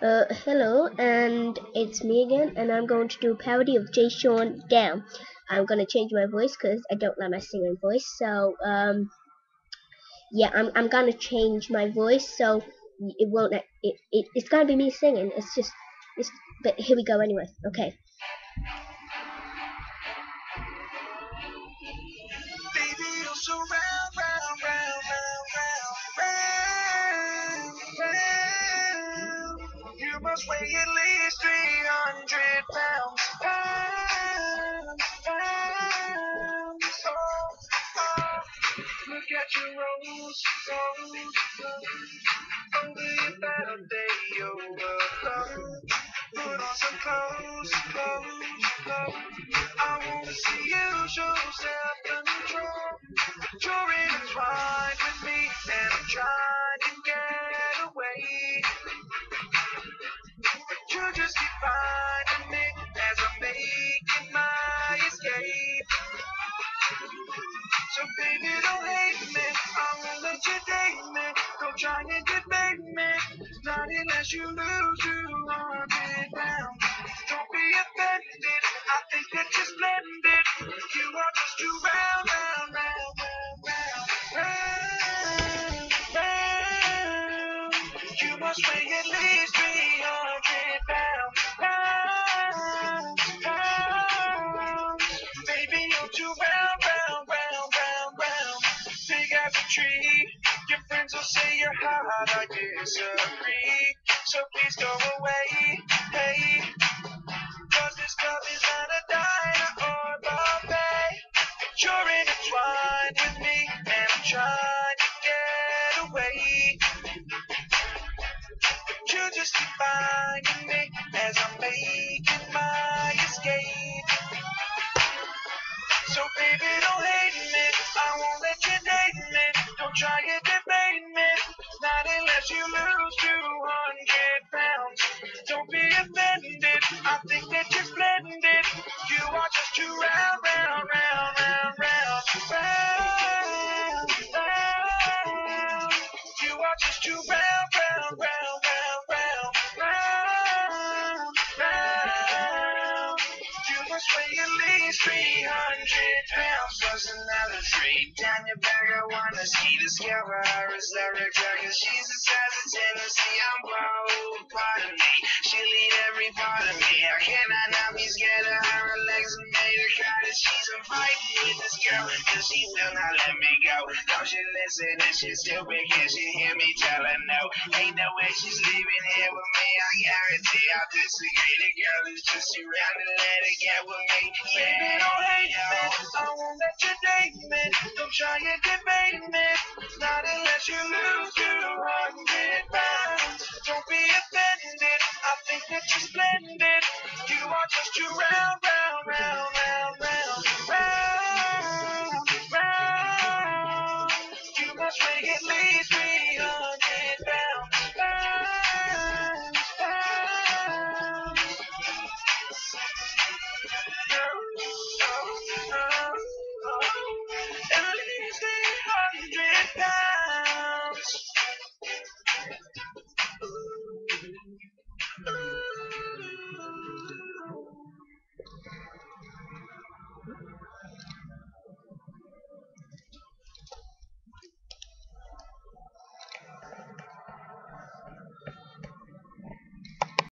Hello, and it's me again, and I'm going to do a parody of Jay Sean Down. I'm gonna change my voice because I don't like my singing voice. So, yeah, I'm gonna change my voice so it won't. It's gonna be me singing. It's. But here we go anyway. Okay. Baby, you're so round, round, round, round, round, round, round. You must weigh at least 300 pounds. Pounds, pounds. Oh, oh. Look at your rose, rose, rose. Over your battle day overflow. Put on some clothes, clothes, clothes. I wanna see you show self-control. You're intertwined with me, and I'm trying to get away. But you just keep finding me as I'm making my escape. So baby, don't hate me, I won't let you date me. Don't try and debate me, not unless you lose 200 pounds. Don't be offended, I think that you're splendid. You are just too round, round, round, round, round, round, round. You must weigh at least 300 pounds, pounds, pounds. Baby, you're too round, round, round, round, round. Big as a tree. Your friends will say you're hot, I disagree. So please go away, hey. Cause this club is not a diner or buffet. You're intertwined with me, and I'm trying to get away. But you just keep finding me as I'm making my escape. So baby, don't hate me, I won't let you date me. Don't try and debate me, not unless you lose 200 pounds. Don't be offended, I think that you're splendid. You are just too round, round, round, round, round, round, round. You are just too round, round, round, round, round, round, round. You must weigh at least 300 pounds plus another 3 down your back. I wanna see discover her reserve cause she's the size of Tennessee. I'm broke, pardon me. She'll eat every part of me. How can I not be scared of her? Her legs are made of cotton. She's a fighting with this girl cause she will not let me go. Don't she listen and she's stupid. Can she hear me tell her no? Ain't no way she's leaving here with me. I guarantee I'll disagree. The girl is just too round to let it get with me. Baby, don't hate me, I won't let you date me. Don't try and debate me, not unless you lose 200 pounds. Don't be offended, I think that you're splendid. You are just too round.